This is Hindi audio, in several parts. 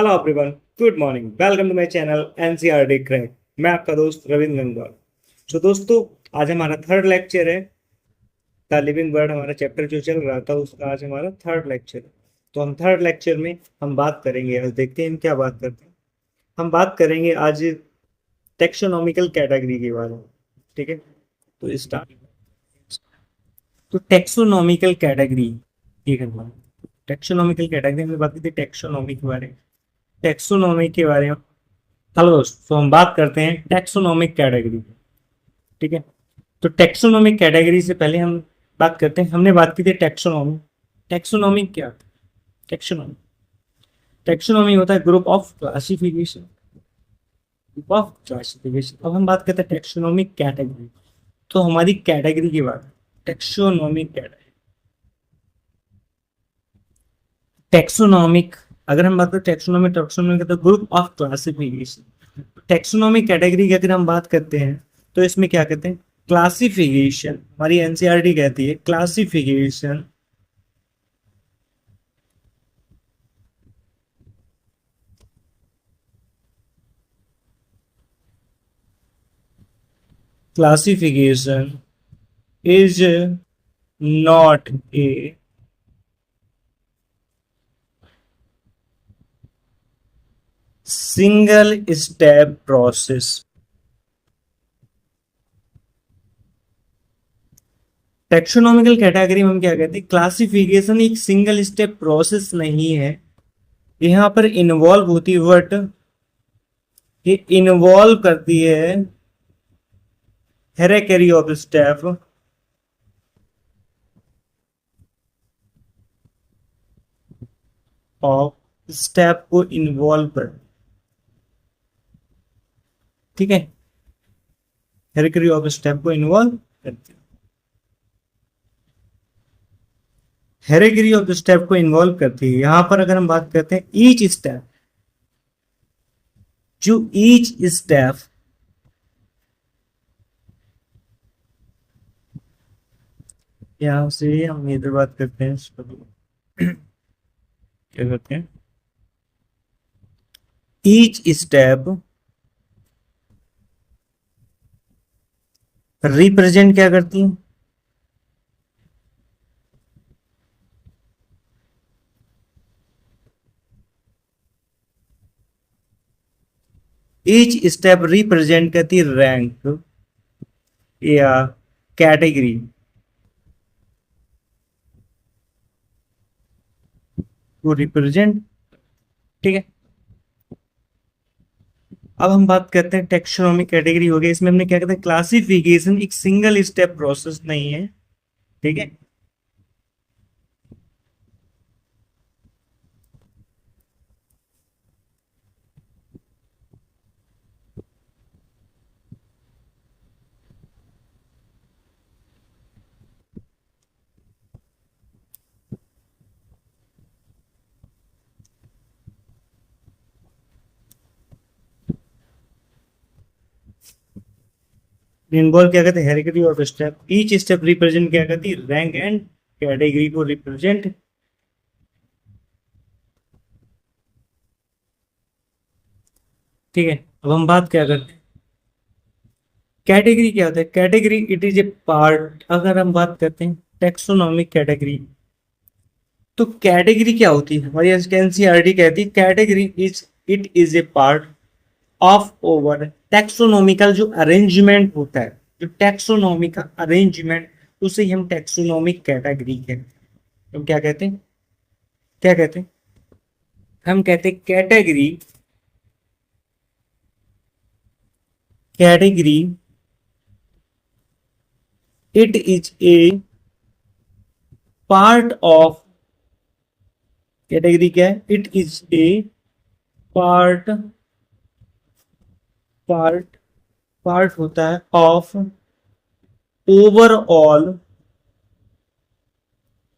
Hello everyone, good morning. Welcome to my channel NCERT crack. मैं आपका दोस्त रविंद्र गंगवार। तो दोस्तों, आज हमारा थर्ड लेक्चर है। द लिविंग वर्ड हमारा चैप्टर जो चल रहा था उसका आज हमारा थर्ड लेक्चर है। तो हम थर्ड लेक्चर में हम बात करेंगे, आज देखते हैं हम क्या बात करते हैं। हम बात करेंगे आज टेक्सोनॉमिकल कैटेगरी के बारे में। ठीक है, तो स्टार्ट। तो टेक्सोनॉमिकल कैटेगरी ये करना। टेक्सोनॉमिकल कैटेगरी में बात की थी टेक्सोनॉमी के बारे में। टेक्सोनॉमी के बारे में हेलो दोस्त, तो हम बात करते हैं टैक्सोनॉमिक कैटेगरी। ठीक है, तो टैक्सोनॉमिक कैटेगरी से पहले हम बात करते हैं। हमने बात की थी टैक्सोनॉमी। टैक्सोनॉमी क्या होता है? टैक्सोनॉमी टैक्सोनॉमी होता है group of classification. Group of classification. अब हम बात करते हैं टैक्सोनॉमिक कैटेगरी। तो हमारी कैटेगरी की बात, टैक्सोनॉमिक कैटेगरी। टैक्सोनॉमिक, अगर हम बात करें टैक्सोनॉमिक, टैक्सोनॉमी का तो group of classification. Taxonomic category की अगर हम बात करते हैं तो इसमें क्या कहते हैं? क्लासिफिकेशन। हमारी एनसीईआरटी कहती है classification. Classification is not a single step process. Taxonomical category में हम क्या कहते हैं? क्लासिफिकेशन एक सिंगल स्टेप प्रोसेस नहीं है। यहाँ पर इन्वॉल्व होती है बट ये इन्वॉल्व करती है हेरेकेरी ऑफ स्टेप ऑफ स्टेप को इन्वॉल्व कर। ठीक है, हेरेकेरी ऑफ स्टेप को इन्वॉल्व करती है। हेरेकेरी ऑफ स्टेप को इन्वॉल्व करती है। यहां पर अगर हम बात करते हैं ईच स्टेप, जो ईच स्टेप यहां से हम इधर बात करते हैं क्या करते हैं? ईच स्टेप रिप्रेजेंट क्या करती है? ईच स्टेप रिप्रेजेंट करती है रैंक या कैटेगरी को रिप्रेजेंट। ठीक है, अब हम बात करते हैं टेक्सोनॉमिक कैटेगरी हो गया। इसमें हमने क्या कहते हैं? क्लासिफिकेशन एक सिंगल स्टेप प्रोसेस नहीं है। ठीक है, इन्वॉल्व क्या कहते हैं? Heredity of step. Each step represent क्या करती है? रैंक एंड कैटेगरी को रिप्रेजेंट। ठीक है, अब हम बात क्या करते हैं? कैटेगरी क्या होता है? Category it is a part. अगर हम बात करते हैं टेक्सोनॉमिक कैटेगरी, तो कैटेगरी क्या होती है? हमारी एनसीईआरटी कहती है category is it is a part of over taxonomical जो अरेंजमेंट होता है, जो टैक्सोनॉमिकल अरेंजमेंट, उसे हम टैक्सोनॉमिक कैटेगरी कहते हैं। तो क्या कहते हैं? क्या कहते हैं? हम कहते हैं category. Category it is a part of. Category क्या है? It is a part. Part part होता है ऑफ ओवरऑल।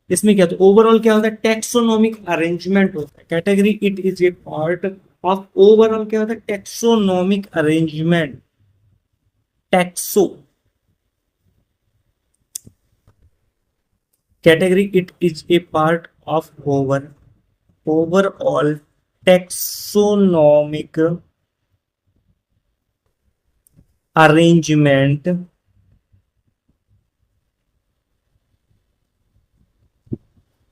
इसमें क्या होता है? ओवरऑल क्या होता है? टेक्सोनॉमिक अरेंजमेंट होता है। Category it is a part of overall क्या होता है? Taxonomic arrangement. टैक्सो category it is a part of overall taxonomic arrangement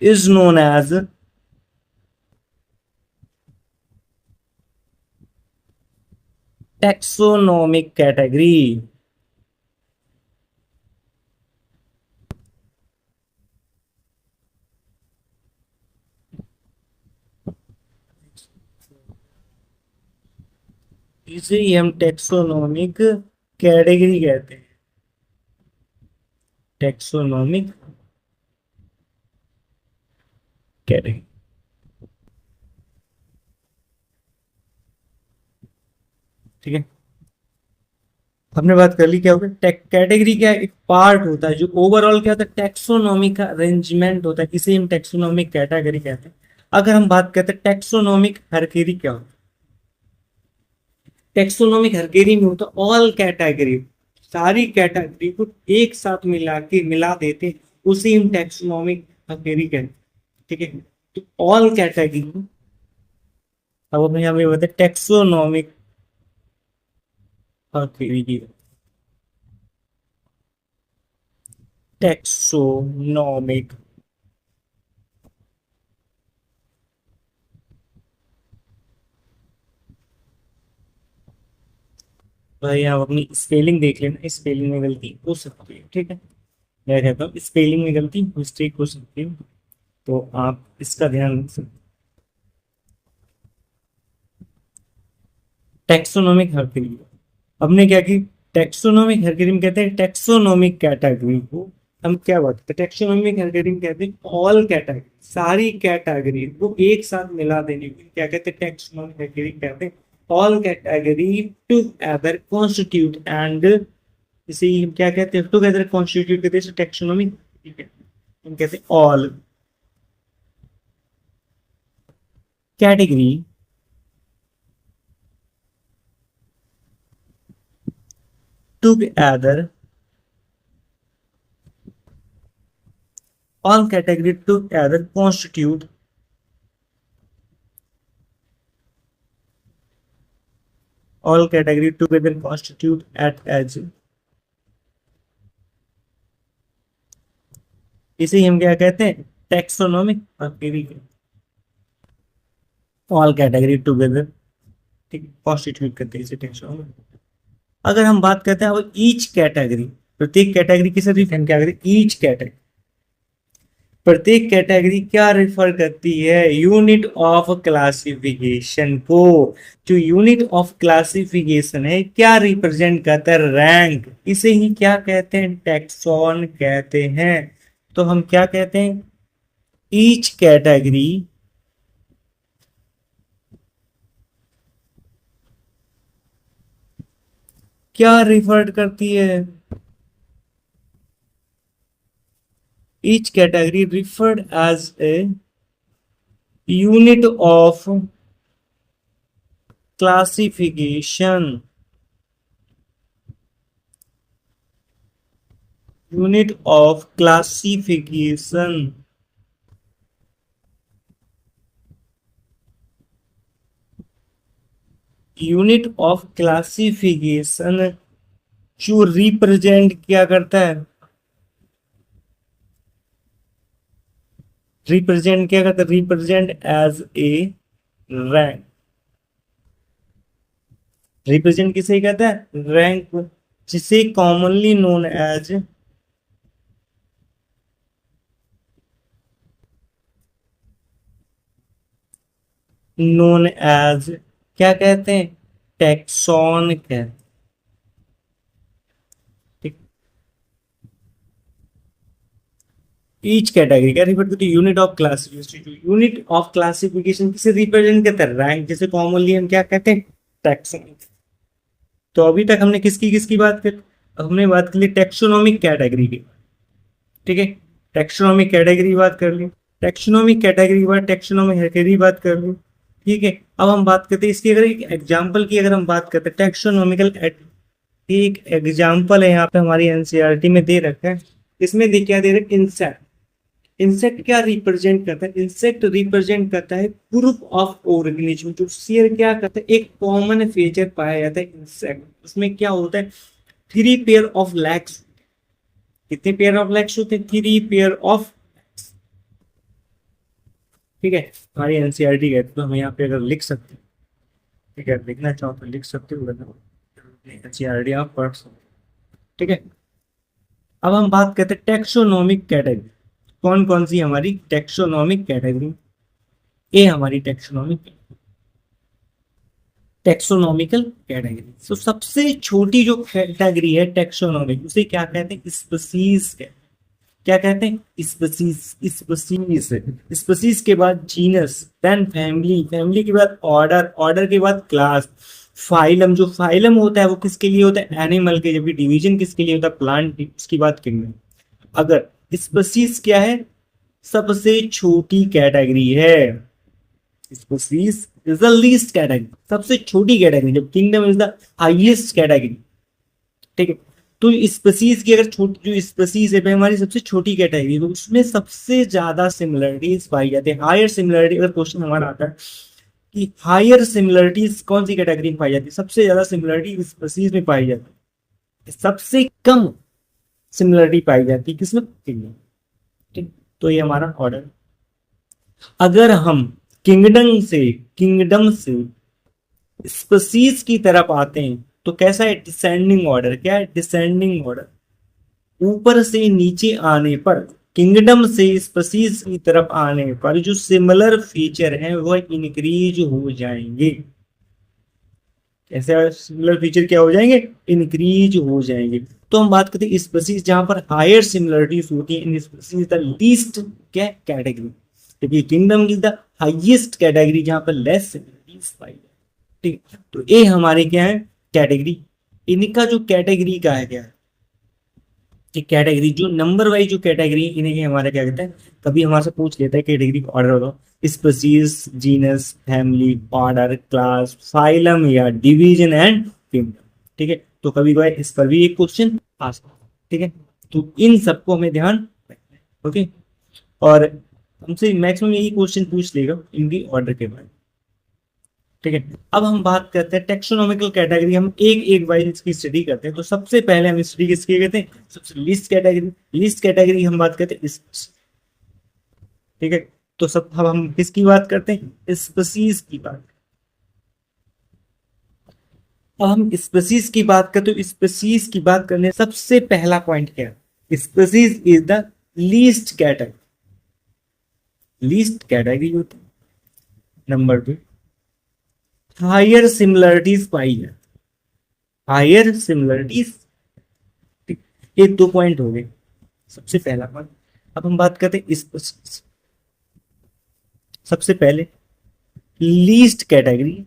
is known as taxonomic category. इसे ही हम टैक्सोनॉमिक कैटेगरी कहते हैं। टैक्सोनॉमिक कैटेगरी, ठीक है। हमने बात कर ली क्या होगा, कैटेगरी क्या एक पार्ट होता है जो ओवरऑल क्या होता है, टैक्सोनॉमिक का अरेंजमेंट होता है, इसे हम टैक्सोनॉमिक कैटेगरी कहते हैं। अगर हम बात करते हैं टैक्सोनॉमिक हरकेरी क्या होता है, टैक्सोनॉमिक हरकेरी में होता है ऑल कैटेगरी, सारी कैटेगरी को एक साथ मिला देते हैं, उसे हम टैक्सोनॉमिक हरकेरी कहते हैं, ठीक है। तो ऑल कैटेगरी, अब हमें यहाँ पे बताते हैं टैक्सोनॉमिक हरकेरी, टैक्सोनॉमिक भाई आप अपनी स्पेलिंग देख लेना, स्पेलिंग में गलती हो सकती है, ठीक है। मैं कहता हूँ स्पेलिंग में गलती मिस्टेक हो सकती है, तो आप इसका ध्यान रख सकते। टैक्सोनॉमिक हरकरी, हमने क्या की, टैक्सोनॉमिक हरकरी में कहते हैं टैक्सोनॉमिक कैटेगरी को हम क्या बात करते हैं, टैक्सोनॉमिक हरकरी में कहते हैं ऑल कैटेगरी, सारी कैटेगरी को एक साथ मिला देने को क्या कहते हैं, टैक्सोनॉमिक हरकरी कहते हैं। All category together constitute and, इसे हम क्या कहते हैं, टुगेदर कॉन्स्टिट्यूट कहते हैं टैक्सोनॉमिक, ठीक है। हम कहते हैं all category together, all category together constitute all category together constitute at as, इसे हम क्या कहते हैं, टैक्सोनॉमिक हरकरी, ऑल कैटेगरी टुगेदर, ठीक है, कॉन्स्टिट्यूट करते हैं इसे टैक्सोनॉमिक। अगर हम बात करते हैं अब ईच कैटेगरी, प्रत्येक कैटेगरी की सभी हम क्या कहते हैं, ईच कैटेगरी, प्रत्येक कैटेगरी क्या रिफर करती है, यूनिट ऑफ क्लासिफिकेशन को। जो यूनिट ऑफ क्लासिफिकेशन है क्या रिप्रेजेंट करता है, रैंक, इसे ही क्या कहते हैं, टैक्सॉन कहते हैं। तो हम क्या कहते हैं, ईच कैटेगरी क्या रिफर करती है, each category referred as a unit of classification, unit of classification, unit of classification जो रिप्रेजेंट क्या करता है, रिप्रेजेंट क्या करता है, represent as a rank, represent किसे कहता है, रैंक, जिसे कॉमनली नोन एज क्या कहते हैं, टैक्सॉन कहते हैं, ठीक। ईच कैटेगरी क्या रिफर करती है, unit of classification, unit of classification किसे रिप्रेजेंट करता है, रैंक, जिसे कॉमनली हम क्या कहते हैं, टैक्सॉन। तो अभी तक हमने किसकी किसकी बात कर, हमने बात कर ली टैक्सोनॉमिक कैटेगरी की, ठीक है, टैक्सोनॉमिक कैटेगरी बात कर ली, टैक्सोनॉमिक कैटेगरी के बाद टैक्सोनॉमिक कैटेगरी बात कर ली, ठीक है। अब हम बात करते हैं इसकी, अगर एक एग्जांपल की अगर हम बात करते हैं टैक्सोनॉमिकल, एक एग्जांपल है यहाँ पे हमारी एनसीईआरटी में दे रखा है, इसमें क्या दे रखा है, इंसेक्ट, इंसेक्ट क्या रिप्रेजेंट करता है? इंसेक्ट रिप्रेजेंट करता है ग्रुप ऑफ ऑर्गेनिज्म। जो शेर क्या करता है, एक कॉमन फीचर पाया जाता है इंसेक्ट, उसमें क्या होता है, 3 पेयर ऑफ लेग्स। कितने पेयर ऑफ लेग्स होते हैं? 3 पेयर ऑफ। ठीक है, हमारी एनसीईआरटी है तो हम यहाँ पे अगर लिख सकते हैं, ठीक है, लिखना चाहो तो लिख सकते हो, एनसीईआरटी आप पढ़ सकते हो। ठीक है, अब हम बात करते हैं टेक्सोनोमिक कैटेगरी। कौन कौन सी हमारी टेक्सोनोमिक कैटेगरी? ए हमारी टेक्सोनॉमिकल कैटेगरी। तो सबसे छोटी जो कैटेगरी है टेक्सोनॉमिक, उसे क्या कहते हैं? स्पीसीज। क्या कहते हैं? स्पीसीज। स्पीसीज, स्पीसीज के बाद जीनस, देन फैमिली, फैमिली के बाद ऑर्डर, ऑर्डर के बाद क्लास, फाइलम। जो फाइलम होता है वो किसके लिए होता है? एनिमल के। जब डिवीजन किसके लिए होता है? प्लांट। उसके बाद किंगडम। अगर स्पीसीज क्या है? सबसे छोटी कैटेगरी है। Species is the least category, सबसे छोटी कैटेगरी, जब kingdom is the highest category. ठीक है, तो स्पीसीज की अगर छोटी, जो स्पीसीज है हमारी सबसे छोटी कैटेगरी, तो उसमें सबसे ज्यादा सिमिलरिटीज पाई जाती है। हायर सिमिलरिटी, अगर क्वेश्चन हमारा आता है कि हायर सिमिलरिटीज कौन सी कैटेगरी में पाई जाती है, सबसे ज्यादा सिमिलरिटी स्पीसीज में पाई जाती है, सबसे कम सिमिलरिटी पाई जाती है किसमें? किंगडम। ठीक, तो ये हमारा ऑर्डर। अगर हम किंगडम से स्पीसीज की तरफ आते हैं तो कैसा है? Descending order. क्या है? Descending order. ऊपर से नीचे आने पर, किंगडम से स्पीसीज की तरफ आने पर जो सिमिलर फीचर हैं वह इंक्रीज हो जाएंगे। कैसे सिमिलर फीचर क्या हो जाएंगे? इंक्रीज हो जाएंगे। तो हम बात करते हैं स्पीसीज जहां पर हायर सिमिलरिटीज होती है, इन स्पीसीज द लीस्ट क्या कैटेगरी, क्योंकि kingdom is the highest category जहां पर लेस सिमिलरिटीज पाई जाए। ठीक, तो ये हमारे क्या है? कैटेगरी। इनका जो कैटेगरी का है क्या है कि कैटेगरी जो नंबर वाइज जो कैटेगरी, इन्हें हमारा क्या कहते हैं? कभी हमारे से पूछ लेता है कैटेगरी का ऑर्डर बताओ, species, genus, family, order, class, phylum या डिवीजन एंड किंगडम। ठीक है, तो कभी कभार इस पर भी एक क्वेश्चन आ सकता है। ठीक है, तो इन सबको हमें ध्यान रखना है। ओके, और हमसे मैक्सिमम यही क्वेश्चन पूछ लेगा इनकी ऑर्डर के बारे में। ठीक है, अब हम बात करते हैं टेक्सोनॉमिकल कैटेगरी। हम एक एक वाइज इसकी स्टडी करते हैं। तो सबसे पहले हम स्टडी किसकी करते हैं? सबसे लीस्ट कैटेगरी। लीस्ट कैटेगरी हम बात करते हैं ठीक है, तो सब अब हम किसकी बात करते हैं? स्पीसीज की बात। अब हम स्पीसीज की बात करते हैं, तो स्पीसीज की बात करने सबसे पहला पॉइंट क्या है? Species is the least category. Least category होती है। नंबर 2, हायर सिमिलरिटीज पाई जाती। Higher similarities. ये 2 पॉइंट हो गए, सबसे पहला पॉइंट। अब हम बात करते हैं इस सबसे पहले least category.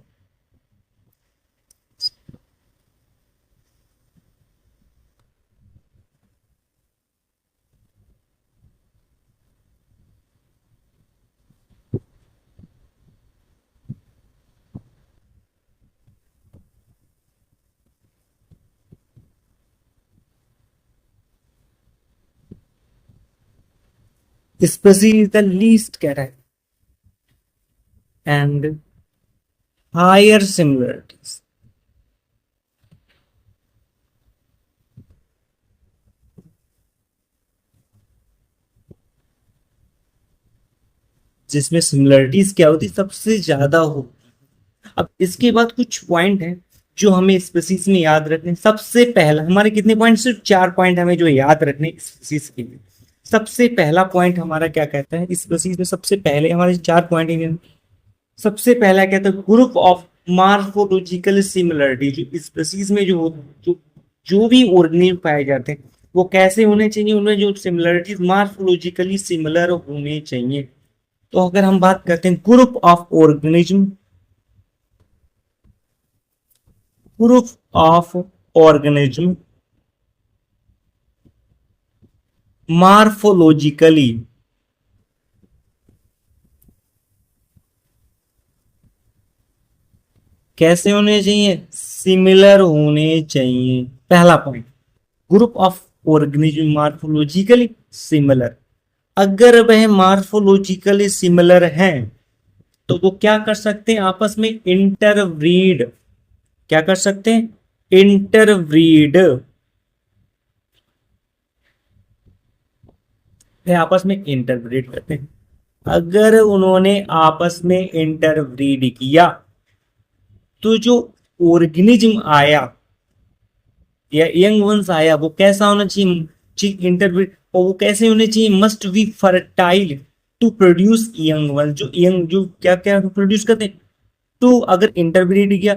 Species is the least category and higher similarities. जिसमें सिमिलरिटीज क्या होती? सबसे ज्यादा होती। अब इसके बाद कुछ पॉइंट है जो हमें स्पीसीज में याद रखने। सबसे पहला, हमारे कितने पॉइंट? सिर्फ 4 पॉइंट हमें जो याद रखने स्पीसीज के लिए। सबसे पहला पॉइंट हमारा क्या कहता है? स्पीसीज में सबसे पहले हमारे 4 पॉइंट। सबसे पहला कहता है ग्रुप ऑफ मार्फोलॉजिकल सिमिलरिटी। जो स्पीसीज में जो जो भी ऑर्गेनिज्म पाए जाते हैं वो कैसे होने चाहिए? उनमें जो सिमिलरिटीज मार्फोलॉजिकली सिमिलर होने चाहिए। तो अगर हम बात करते हैं group of organism, group of organism morphologically कैसे होने चाहिए? सिमिलर होने चाहिए। पहला point, group of organism morphologically similar. अगर वह मार्फोलॉजिकली सिमिलर हैं तो वो क्या कर सकते हैं, आपस में इंटरब्रीड। क्या कर सकते हैं, इंटरब्रीड। वे आपस में इंटरब्रीड करते हैं। अगर उन्होंने आपस में इंटरब्रीड किया तो जो ऑर्गेनिज्म आया या यंग वंस आया वो कैसा होना चाहिए, इंटरब्रीड। और वो कैसे होने चाहिए, must be fertile to produce young one. जो यंग जो क्या क्या प्रोड्यूस करते हैं, टू अगर इंटरब्रीड किया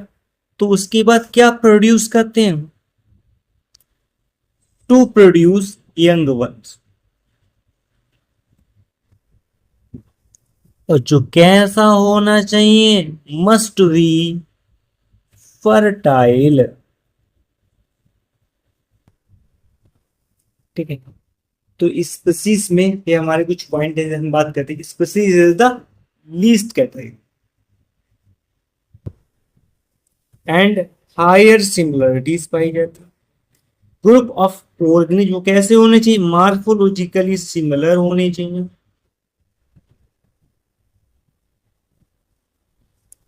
तो उसके बाद क्या प्रोड्यूस करते हैं, टू प्रोड्यूस यंग वंस। और जो कैसा होना चाहिए, मस्ट बी फर्टाइल। ठीक है, तो स्पीसीज में ये हमारे कुछ पॉइंट है, हम बात करते हैं species is the least category and higher similarities पाई जाती है। ग्रुप ऑफ ऑर्गेनिज्म कैसे होने चाहिए, मार्फोलॉजिकली सिमिलर होने चाहिए।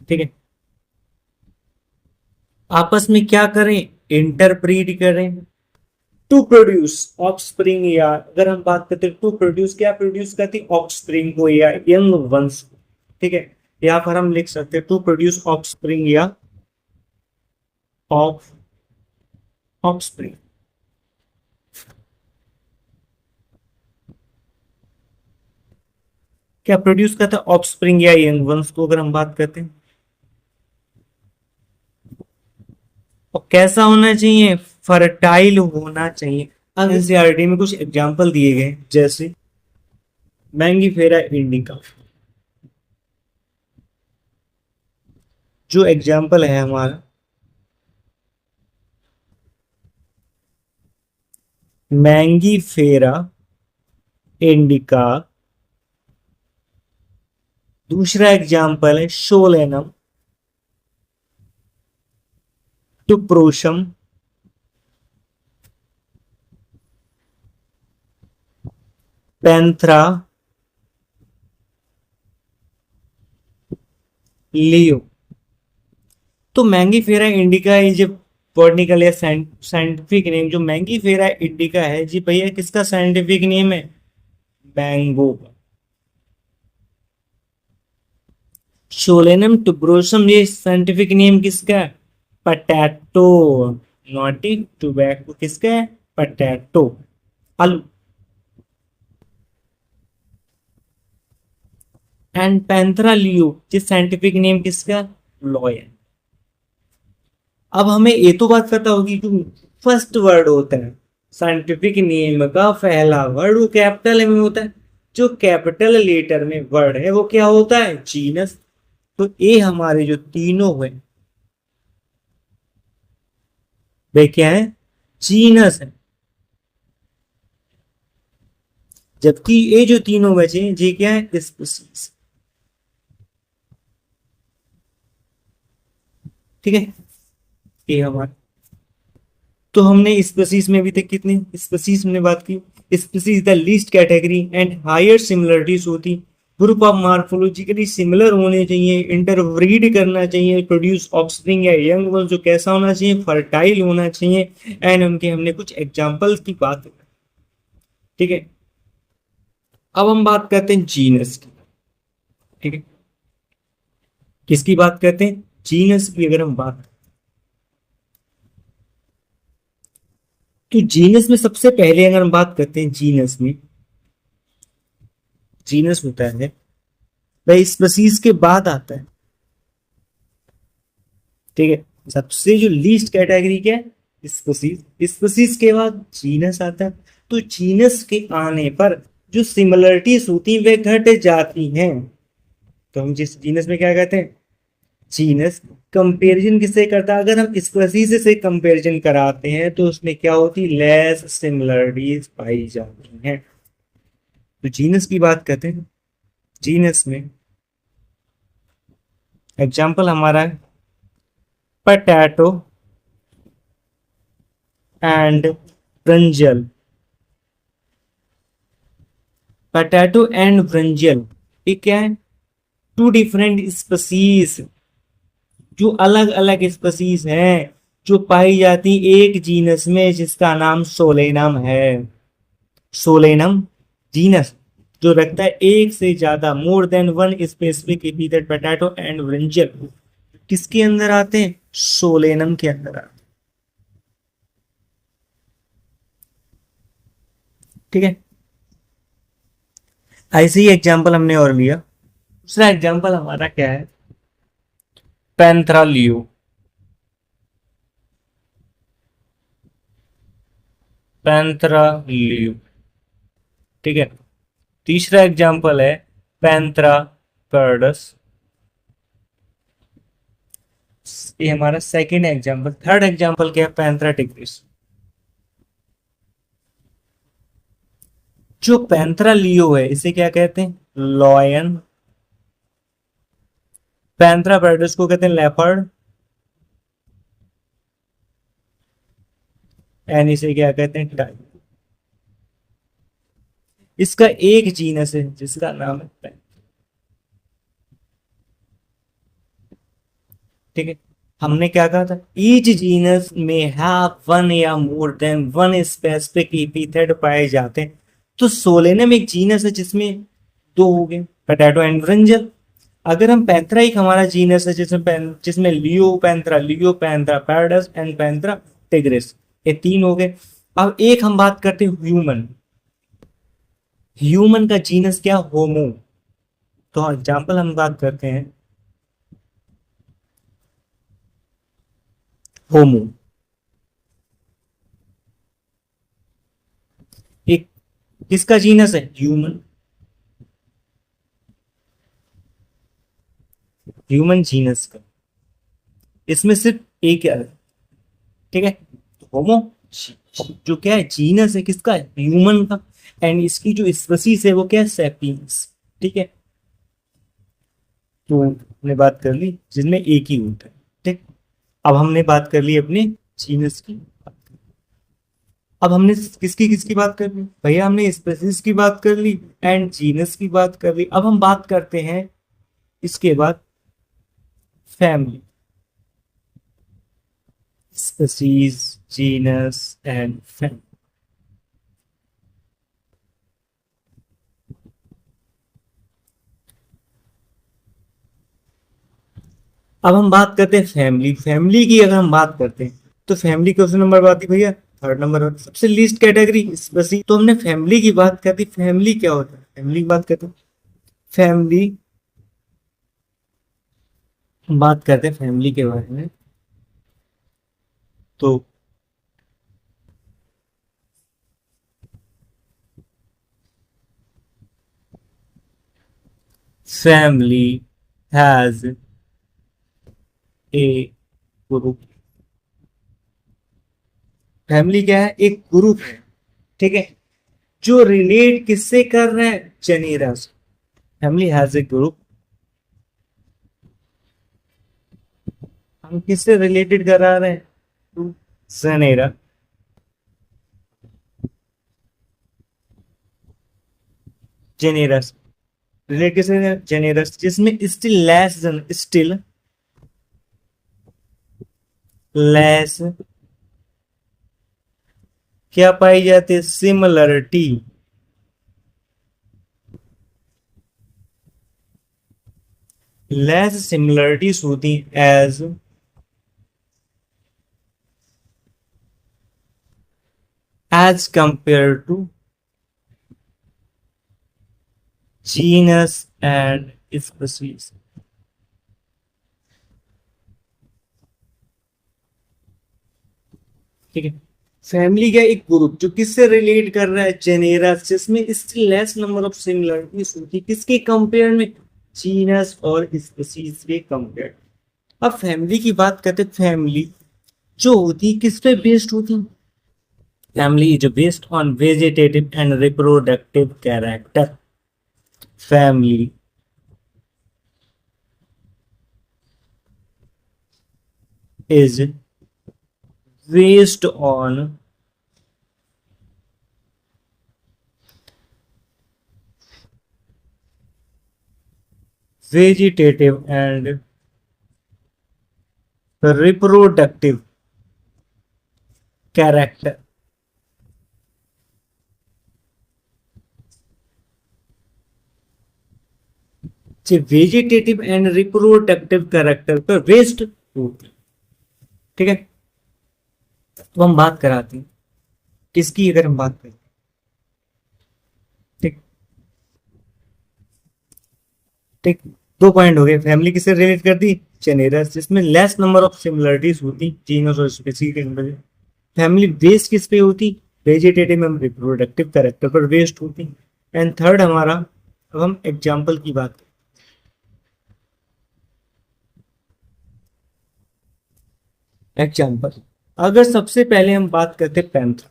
ठीक है, आपस में क्या करें, इंटरब्रीड करें टू प्रोड्यूस ऑफस्प्रिंग। या अगर हम बात करते हैं टू प्रोड्यूस, क्या प्रोड्यूस करती, ऑफस्प्रिंग को या यंग वंश। ठीक है, यहाँ पर हम लिख सकते हैं टू प्रोड्यूस ऑफस्प्रिंग या ऑफ ऑफस्प्रिंग। क्या प्रोड्यूस करता है, ऑफस्प्रिंग या यंग वंश को अगर हम बात करते हैं। और कैसा होना चाहिए, फर्टाइल होना चाहिए। अब एनसीईआरटी में कुछ एग्जाम्पल दिए गए जैसे मैंगीफेरा इंडिका। जो एग्जाम्पल है हमारा मैंगीफेरा इंडिका, दूसरा एग्जाम्पल है शोलेनम टुप्रोशम, पैंथरा लियो। तो मैंगीफेरा इंडिका इज बॉटनिकल या साइंटिफिक नेम। जो मैंगीफेरा इंडिका है जी भैया, किसका साइंटिफिक नेम है, मैंगो का। शोलेनम टुब्रोसम ये साइंटिफिक नेम किसका है, पटैटो। नॉटी टोबैको किसका है, पटैटो, आलू। एंड पैंथरा लियो ये साइंटिफिक नेम किसका, लॉयन। अब हमें ये तो बात पता होगी जो फर्स्ट वर्ड होता है साइंटिफिक नेम का पहला वर्ड वो कैपिटल में होता है। जो कैपिटल लेटर में वर्ड है वो क्या होता है, जीनस। तो ये हमारे जो तीनों हुए वे क्या है, जीनस है। जबकि ये जो तीनों बचे ये क्या है, स्पीसीज। ठीक है, ये हमारा। तो हमने स्पीसीज में भी थे कितने स्पीसीज हमने बात की। Species the least category and higher similarities होती। ग्रुप ऑफ मार्फोलॉजिकली सिमिलर होने चाहिए, इंटरब्रीड करना चाहिए, प्रोड्यूस ऑफस्प्रिंग या यंग वन। जो कैसा होना चाहिए, फर्टाइल होना चाहिए। एंड उनके हमने कुछ एग्जांपल्स की बात की। ठीक है, अब हम बात करते हैं जीनस की। ठीक है, किसकी बात करते हैं, जीनस की अगर हम बात। तो जीनस में सबसे पहले अगर हम बात करते हैं, जीनस में जीनस होता है वह स्पीसीज के बाद आता है। ठीक है, सबसे जो लीस्ट कैटेगरी क्या है, स्पीसीज। स्पीसीज के बाद जीनस आता है। तो जीनस के आने पर जो सिमिलरिटीज होती हैं वे घट जाती हैं। तो हम जिस जीनस में क्या कहते हैं, जीनस। कंपैरिजन किससे करता है, अगर हम स्पीसीज से कंपैरिजन कराते हैं तो उसमें क्या होती, लेस सिमिलरिटीज पाई जाती हैं। तो जीनस की बात करते हैं, जीनस में एग्जाम्पल हमारा है potato and brinjal. Potato and brinjal, ये क्या है? टू डिफरेंट स्पीसीज, जो अलग अलग स्पीसीज हैं, जो पाई जाती एक जीनस में जिसका नाम सोलेनम है। सोलेनम जीनस जो रखता है एक से ज्यादा, more than one specific epithet, potato and brinjal किसके अंदर आते हैं? सोलेनम के अंदर आते हैं। ठीक है, ऐसे ही एग्जाम्पल हमने और लिया। दूसरा एग्जाम्पल हमारा क्या है? पैंथ्रालियो। पैंथ्रालियो, ठीक है। तीसरा एग्जाम्पल है पैंथ्रा पर्डस। ये हमारा सेकेंड एग्जाम्पल। थर्ड एग्जाम्पल क्या है? पैंथ्रा टिग्रिस। जो पैंथरा लियो है इसे क्या कहते हैं? लॉयन। पैंथरा पर्डस को कहते हैं लेपर्ड, एंड इसे क्या कहते हैं? टाइगर। इसका एक जीनस है जिसका नाम है ठीक है। हमने क्या कहा था? ईच जीनस में हैव वन या more than one specific epithet पाए जाते हैं। तो सोलेनम एक जीनस है जिसमें दो हो गए, पोटैटो एंड ब्रिंजल। अगर हम पैंथरा, एक हमारा जीनस है जिसमें लियो पैंथरा पैरडस एंड पैंथरा टिग्रिस, ये तीन हो गए। अब एक हम बात करते हैं ह्यूमन। ह्यूमन का जीनस क्या? होमो। तो एग्जाम्पल हम बात करते हैं होमो। एक किसका जीनस है? ह्यूमन। ह्यूमन जीनस का, इसमें सिर्फ एक है, ठीक है। होमो जो क्या है? जीनस है किसका? ह्यूमन का। एंड इसकी जो स्पीसीज है वो क्या है? सैपियंस। ठीक है, तो हमने बात कर ली जिनमें एक ही होता है। ठीक, अब हमने बात कर ली अपने जीनस की। अब हमने किसकी किसकी बात कर ली भैया? हमने स्पीसीज की बात कर ली एंड जीनस की बात कर ली। अब हम बात करते हैं इसके बाद family. Species, genus and family. अब हम बात करते हैं फैमिली। फैमिली की अगर हम बात करते हैं तो फैमिली क्वेश्चन नंबर बात है भैया, थर्ड नंबर पर सबसे लीस्ट कैटेगरी स्पेसी। तो हमने फैमिली की बात कर दी। फैमिली क्या होता है? फैमिली की बात करते हैं। फैमिली, हम बात करते हैं फैमिली के बारे में। तो family has a group. Family क्या है? एक ग्रुप है, ठीक है, जो रिलेट किससे कर रहे हैं? जनेरा से। फैमिली हैज ए ग्रुप, हम किससे रिलेटेड करा रहे हैं? Two genera. जेनेरस, रिलेट किससे? जेनेरस, जिसमें स्टिल लेस क्या पाई जाती है? सिमिलरिटी। लेस सिमिलरिटीज होती as compare to genus and species. ठीक है, फैमिली का एक ग्रुप जो किससे रिलेट कर रहा है? जेनेरा, जिसमें still less number of similarities होती है किसके कंपेयर में? जीनस और स्पीसीज के कंपेयर। अब फैमिली की बात करते हैं। फैमिली जो होती है किस पे बेस्ड होती है? Family is based on vegetative and reproductive character. Family is based on vegetative and reproductive character. Vegetative and reproductive character पर वेस्ट फूड। ठीक है, तो हम बात कराते हैं किसकी, अगर हम बात करें। ठीक ठीक, दो पॉइंट हो गए। फैमिली किससे रिलेट कर दी, जेनेरस, जिसमें लेस नंबर ऑफ सिमिलरिटीज होती जीनस और स्पीसीज के अंदर। फैमिली बेस्ड किस पे होती, वेजिटेटिव एंड रिप्रोडक्टिव कैरेक्टर पर बेस्ड होती। एंड थर्ड हमारा, अब हम एग्जाम्पल की बात करें। एग्जाम्पल, अगर सबसे पहले हम बात करते पैंथरा।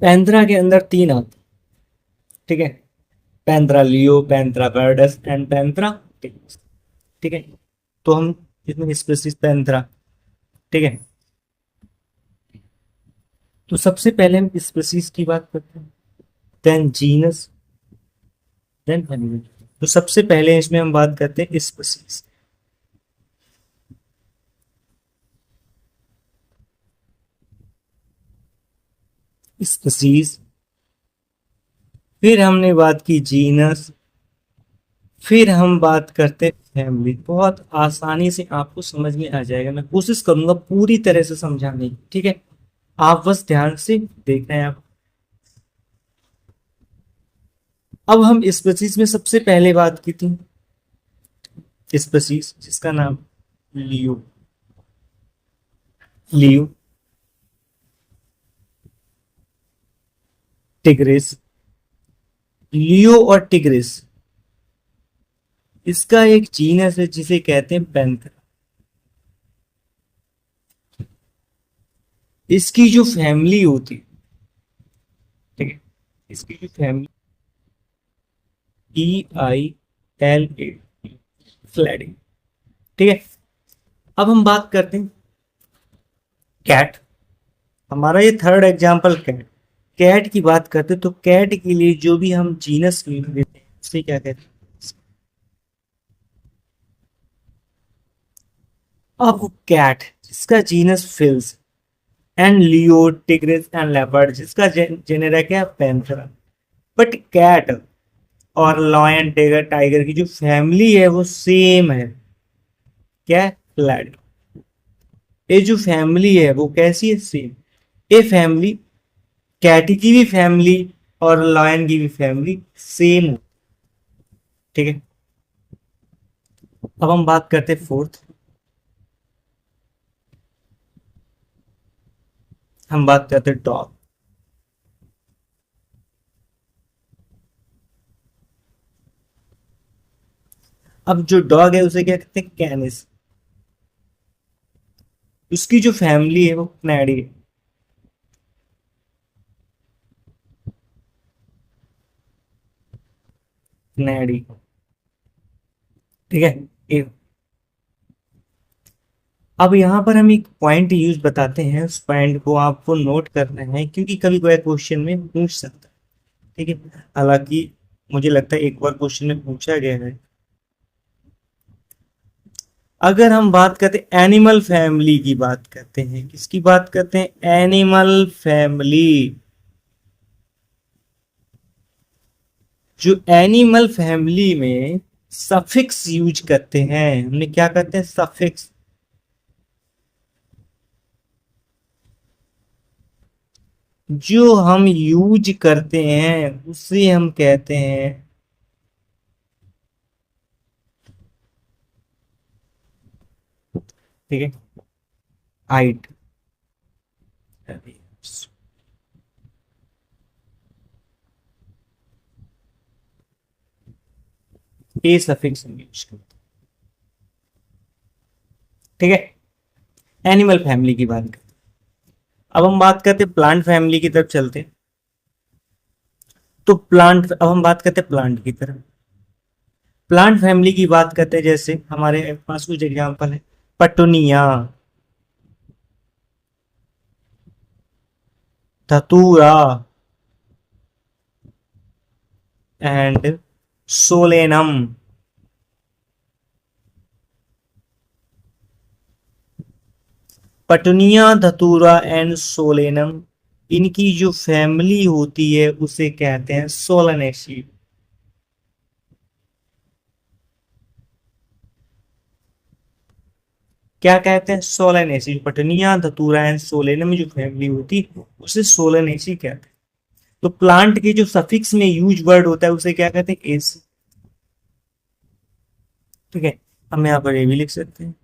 पैंथरा के अंदर तीन आते, ठीक है, Panthera Leo, Panthera words and Panthera tigris. ठीक है, तो हम इसमें स्पीसीज पैंथरा। ठीक है, तो सबसे पहले हम स्पीसीज की बात करते हैं, देन जीनस, देन फैमिली। तो सबसे पहले इसमें हम बात करते हैं स्पीसीज। स्पीसीज, फिर हमने बात की जीनस, फिर हम बात करते फैमिली। बहुत आसानी से आपको समझ में आ जाएगा, मैं कोशिश करूंगा पूरी तरह से समझाने की। ठीक है, आप बस ध्यान से देखना है। आप अब हम स्पीसीज में सबसे पहले बात की थी स्पीसीज जिसका नाम लियो। लियो, टिग्रिस। लियो और टिग्रिस, इसका एक जीनस है जिसे कहते हैं पैंथरा। इसकी जो फैमिली होती है, ठीक है, इसकी जो फैमिली EILA, फ्लैडिंग। ठीक है, अब हम बात करते हैं कैट। हमारा ये थर्ड एग्जाम्पल कैट। कैट की बात करते हैं, तो कैट के लिए जो भी हम जीनस लेते हैं उसे क्या कहते हैं। अब कैट जिसका genus Felis, and leo, tigris and leopard जिसका जेनेरा क्या, पैंथरा। बट कैट और लॉयन, टाइगर, टाइगर की जो फैमिली है वो सेम है, क्या है, फ्लैड। ये जो फैमिली है वो कैसी है, सेम। ये फैमिली, कैट की भी फैमिली और लॉयन की भी फैमिली सेम। ठीक है, अब हम बात करते हैं फोर्थ। हम बात करते हैं डॉग। अब जो डॉग है उसे क्या कहते हैं, कैनिस। उसकी जो फैमिली है वो क्नैडी है। क्नैडी, ठीक है। एक, अब यहाँ पर हम एक पॉइंट यूज बताते हैं, उस पॉइंट को आपको नोट करना है क्योंकि कभी कोई क्वेश्चन में पूछ सकता है। ठीक है, हालांकि मुझे लगता है एक बार क्वेश्चन में पूछा गया है। अगर हम बात करते हैं एनिमल फैमिली की, बात करते हैं किसकी बात करते हैं, एनिमल फैमिली। जो एनिमल फैमिली में सफिक्स यूज करते हैं, हमने क्या करते हैं, सफिक्स। जो हम यूज करते हैं उसे हम कहते हैं, ठीक है, हाइट। ए सफिक्स हम यूज करते हैं। ठीक है, एनिमल फैमिली की बात करते हैं। अब हम बात करते हैं प्लांट फैमिली की तरफ चलते हैं। तो प्लांट, अब हम बात करते हैं प्लांट की तरफ। प्लांट फैमिली की बात करते हैं, जैसे हमारे पास कुछ एग्जांपल है, पटुनिया, धतूरा एंड सोलेनम। पटुनिया, धतूरा एंड सोलेनम, इनकी जो फैमिली होती है उसे कहते हैं सोलनेसी। क्या कहते हैं? सोलनेसी। पटुनिया, धतूरा एंड सोलेनम में जो फैमिली होती है उसे सोलनेसी कहते हैं। तो प्लांट के जो सफिक्स में यूज वर्ड होता है उसे क्या कहते हैं? एस। ठीक है, हम यहाँ पर ये भी लिख सकते हैं।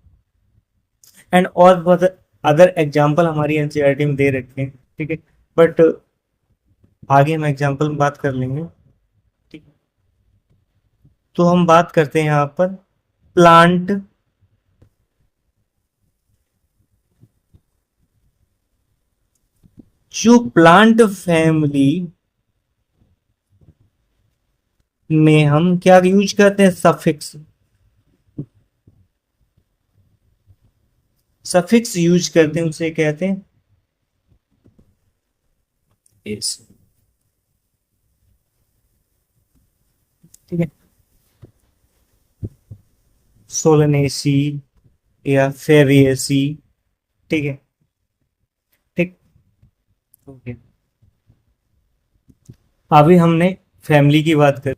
एंड और बहुत अदर एग्जाम्पल हमारी एनसीईआरटी में दे रखे हैं। ठीक है, बट आगे हम एग्जाम्पल में बात कर लेंगे। ठीक, तो हम बात करते हैं यहाँ पर प्लांट जो प्लांट फैमिली में हम क्या यूज करते हैं? सफिक्स। सफिक्स यूज करते हैं उसे कहते हैं एस। ठीक है, सोलनेसी या फेवियसी। ठीक है, ठीक। ओके, अभी हमने फैमिली की बात कर,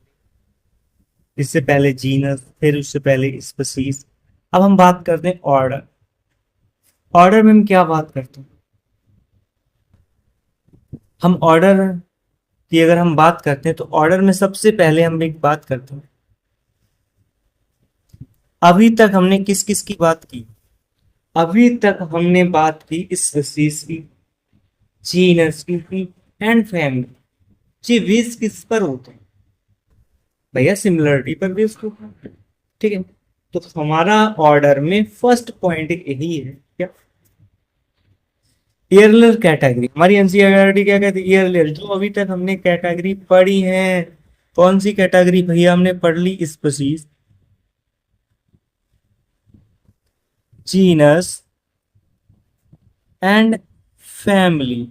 इससे पहले जीनस, फिर उससे पहले स्पीसीज। अब हम बात करते हैं ऑर्डर। ऑर्डर में हम क्या बात करते हैं? हम ऑर्डर की अगर हम बात करते हैं तो ऑर्डर में सबसे पहले हम एक बात करते हैं, अभी तक हमने किस किस की बात की? अभी तक हमने बात की स्पीसीज की, जीनस की एंड फैमिली। जी बेस किस पर होते हैं भैया? सिमिलरिटी पर बेस्ड होता है। ठीक है, तो हमारा ऑर्डर में फर्स्ट पॉइंट यही है क्या? Earlier category. हमारी एनसीईआरटी क्या कहती है? ईयरलियर। जो अभी तक हमने कैटेगरी पढ़ी है, कौन सी कैटेगरी भैया हमने पढ़ ली? Species, genus and family.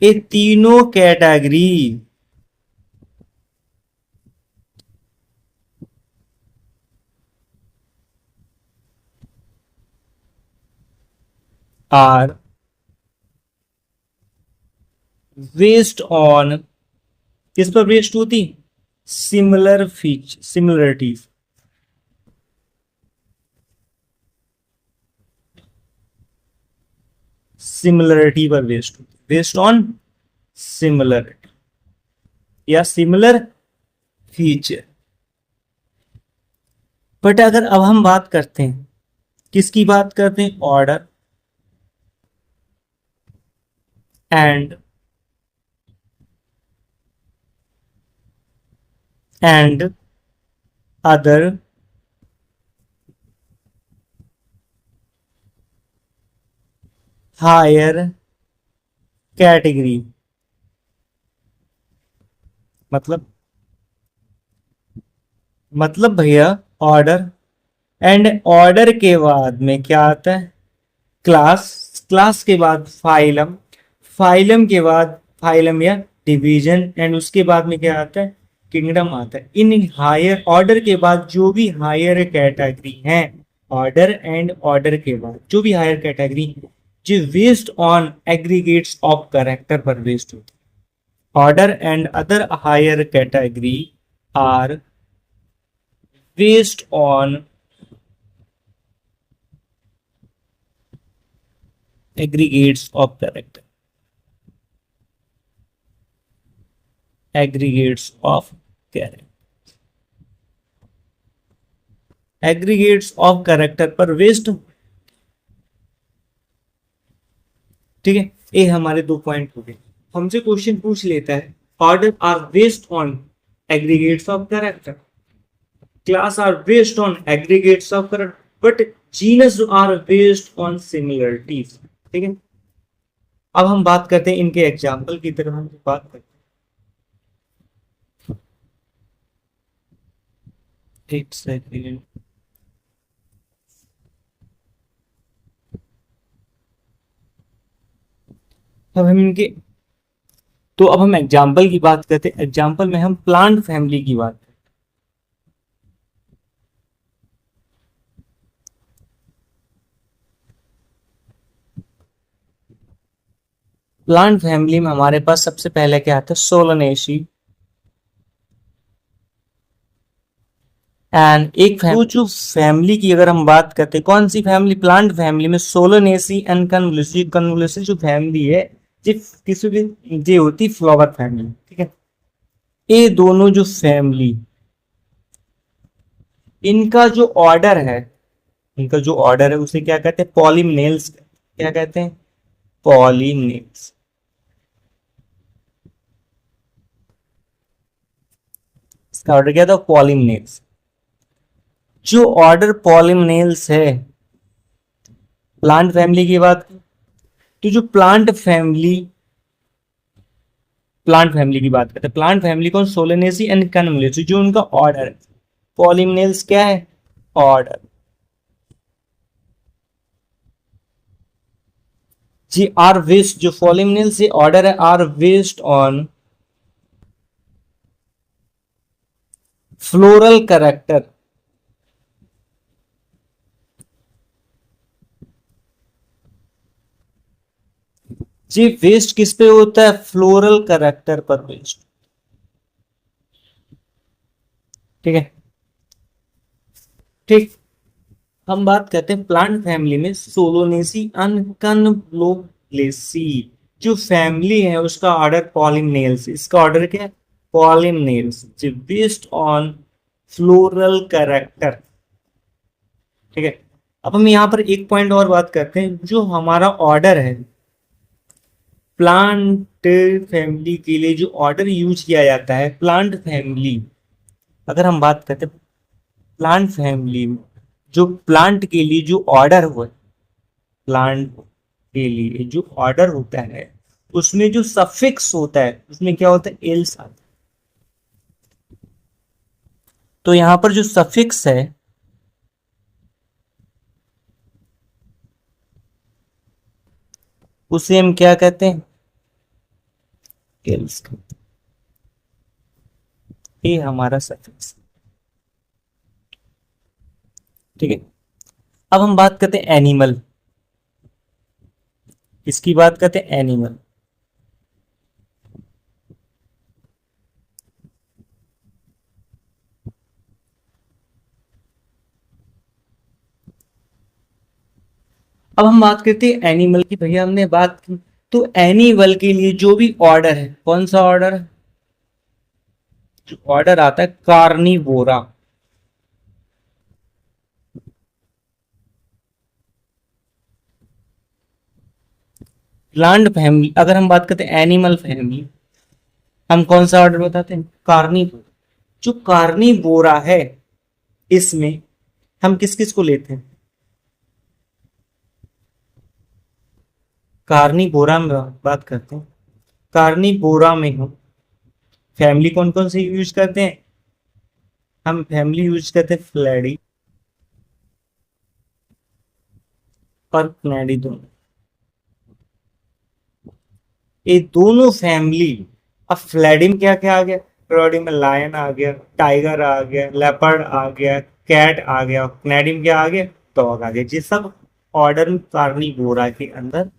ये तीनों कैटेगरी आर बेस्ड ऑन, किस पर बेस्ड होती? Similar feature, similarities. सिमिलरिटी पर बेस्ड होती, बेस्ड ऑन सिमिलरिटी या सिमिलर फीचर। बट अगर अब हम बात करते हैं, किसकी बात करते हैं? Order and other higher category. मतलब भैया ऑर्डर एंड ऑर्डर के बाद में क्या आता है? क्लास, क्लास के बाद फाइलम, फाइलम के बाद फाइलम या डिवीजन, एंड उसके बाद में क्या आता है? किंगडम आता है। इन हायर ऑर्डर के बाद जो भी हायर कैटेगरी हैं, ऑर्डर एंड ऑर्डर के बाद जो भी हायर कैटेगरी जो based on aggregates of character पर बेस्ड होती है। Order and other higher category are based on aggregates of character, aggregates of character, aggregates of character पर बेस्ड। ठीक है, ये हमारे दो पॉइंट हो गए। हमसे क्वेश्चन पूछ लेता है order are based on aggregates of character, class are based on aggregates of character, but genus are based on similarities. ठीक है, अब हम बात करते हैं इनके एग्जाम्पल की तरफ हम बात करते हैं। एक सेकंड, अब हम इनके तो अब हम एग्जाम्पल की बात करते हैं। एग्जाम्पल में हम प्लांट फैमिली की बात। प्लांट फैमिली में हमारे पास सबसे पहले क्या आता है, सोलनेसी। एंड एक जो फैमिली की अगर हम बात करते हैं, कौन सी फैमिली, प्लांट फैमिली में सोलनेसी एंड कन्वोलुसी। कन्वोलुसी जो फैमिली है ये किसी भी ये होती फ्लावर फैमिली, ठीक है। ये दोनों जो फैमिली, इनका जो ऑर्डर है, इनका जो ऑर्डर है उसे क्या कहते हैं, पॉलिमनेल्स। क्या कहते हैं, पॉलिमनेल्स। इसका ऑर्डर क्या था, पॉलिमनेल्स। जो ऑर्डर पॉलिमनेल्स है प्लांट फैमिली की बात, तो जो प्लांट फैमिली की बात करते हैं, प्लांट फैमिली को सोलेनेसी एंड कन्वोलुसी, जो उनका ऑर्डर है। पॉलिमनेल्स क्या है, ऑर्डर। जी आर बेस्ड, जो पॉलिमनेल्स से ऑर्डर है, are based on floral character. जी बेस्ड किस पे होता है, फ्लोरल कैरेक्टर पर बेस्ड, ठीक है। ठीक, हम बात करते हैं प्लांट फैमिली में सोलोनेसी अनकनब्लोलेसी। जो फैमिली है उसका ऑर्डर पॉलिमनेल्स, इसका ऑर्डर क्या है, पॉलिमनेल्स, बेस्ड ऑन फ्लोरल कैरेक्टर, ठीक है। अब हम यहाँ पर एक पॉइंट और बात करते हैं, जो हमारा ऑर्डर है प्लांट फैमिली के लिए, जो ऑर्डर यूज किया जाता है प्लांट फैमिली, अगर हम बात करते हैं प्लांट फैमिली में, जो प्लांट के लिए जो ऑर्डर हुआ, प्लांट के लिए जो ऑर्डर होता है उसमें जो सफिक्स होता है उसमें क्या होता है, एल्स आता है। तो यहां पर जो सफिक्स है उसे हम क्या कहते हैं, एल्स। ये हमारा सफिक्स, ठीक है। अब हम बात करते हैं एनिमल, इसकी बात करते हैं एनिमल। अब हम बात करते हैं एनिमल की, भैया हमने बात की। तो एनिमल के लिए जो भी ऑर्डर है, कौन सा ऑर्डर है, जो ऑर्डर आता है कार्निवोरा। प्लांट फैमिली, अगर हम बात करते हैं एनिमल फैमिली, हम कौन सा ऑर्डर बताते हैं, कार्निवोरा। जो कार्निवोरा है इसमें हम किस किस को लेते हैं, कार्निवोरा में बात करते हैं। कार्निवोरा में हम फैमिली कौन कौन सी यूज करते हैं, हम फैमिली यूज करते हैं फ्लैडी और क्नैडी दोनों। ये दोनों फैमिली, अब फ्लैडी में क्या क्या आ गया, फ्लैडी में लायन आ गया, टाइगर आ गया, लेपर्ड आ गया, कैट आ गया, क्नैडी में क्या आ गया, डॉग आ गया। ये सब ऑर्डर में कार्निवोरा के अंदर,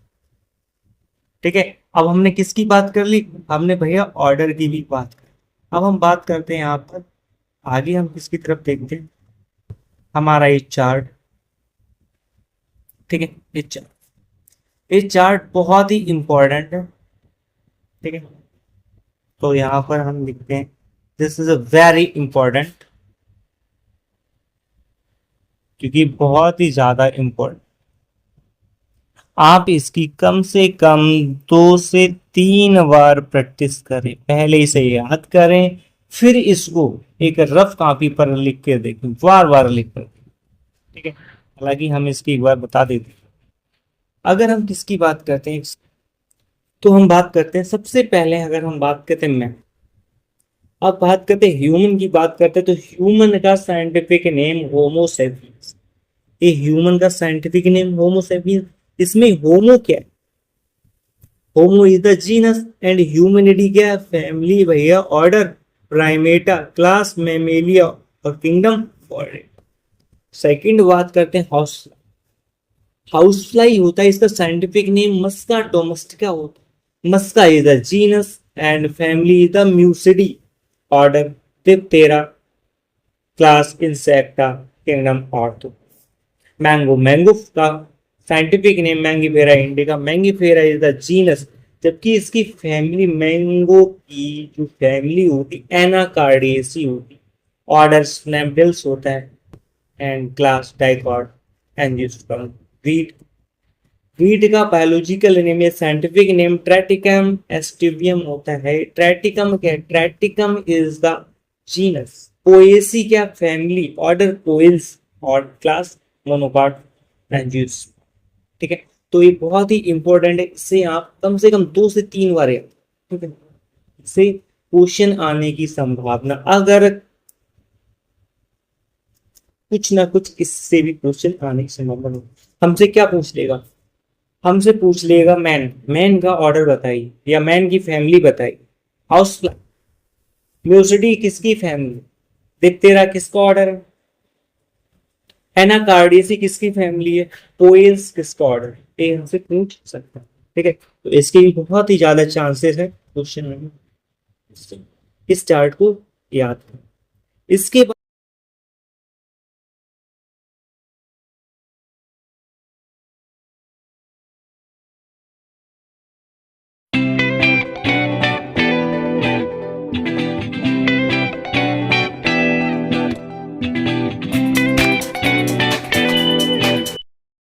ठीक है। अब हमने किसकी बात कर ली, हमने भैया ऑर्डर की भी बात कर। अब हम बात करते हैं यहाँ पर, आगे हम किसकी तरफ देखते हैं, हमारा ये चार्ट, ठीक है। ये चार्ट बहुत ही इंपॉर्टेंट है, ठीक है। तो यहाँ पर हम लिखते हैं this is a very important, क्योंकि बहुत ही ज्यादा इंपॉर्टेंट। आप इसकी कम से कम 2 से 3 बार प्रैक्टिस करें, पहले इसे याद करें, फिर इसको एक रफ कॉपी पर लिख के देखें, बार बार लिख कर, ठीक है। हालांकि हम इसकी एक बार बता देते हैं। अगर हम किसकी बात करते हैं, तो हम बात करते हैं सबसे पहले, अगर हम बात करते हैं मैन, अब बात करते हैं ह्यूमन की बात करते हैं, तो ह्यूमन का साइंटिफिक नेम होमोसेपियंस। ये ह्यूमन का साइंटिफिक नेम होमोसेपियंस। इसमें होमो क्या है, Homo is the genus and humanity क्या है? फैमिली भैया, ऑर्डर प्राइमेटा, क्लास मेमेलिया और किंगडम ऑर्डर। सेकंड बात करते हैं हाउस। हाउस फ्लाई होता है इसका साइंटिफिक नेम मस्का डोमेस्टिका होता है। Musca is the genus and family is the Muscidae, order Diptera, class Insecta, kingdom ortho. Mango, mango का scientific name Mangifera indica. Mangifera is the genus, जबकि इसकी फैमिली मैंगो की जो फैमिली होती एनाकार्डियेसी होती। ऑर्डर स्नैपडिल्स होता है and class dicot angiosperm. Wheat, wheat का बायोलॉजिकल नेम या साइंटिफिक नेम ट्रैटिकम एस्टिवियम होता है। ट्रैटिकम क्या है? ट्रैटिकम इज द जीनस। पोएसी क्या? फैमिली, ऑर्डर पोइल्स और क्लास मोनोकॉट एंजियोस्पर्म। ठीक है, तो ये बहुत ही इंपॉर्टेंट है, इससे आप कम से कम 2 से 3 बार याद, ठीक है, इससे क्वेश्चन आने की संभावना, अगर कुछ ना कुछ इससे भी क्वेश्चन आने की संभावना। हमसे क्या पूछ लेगा? हमसे पूछ लेगा मैन, मैन का ऑर्डर बताइए या मैन की फैमिली बताइए। हाउस फ्लाई, म्यूसिडी किसकी फैमिली, डिप्टेरा किसका ऑर्डर है, एनाकार्डियेसी किसकी फैमिली है, पोएल्स किसका ऑर्डर है, ये हमसे पूछ सकता है। ठीक है, तो इसके भी बहुत ही ज्यादा चांसेस है क्वेश्चन में। इस चार्ट को याद करें। इसके बाद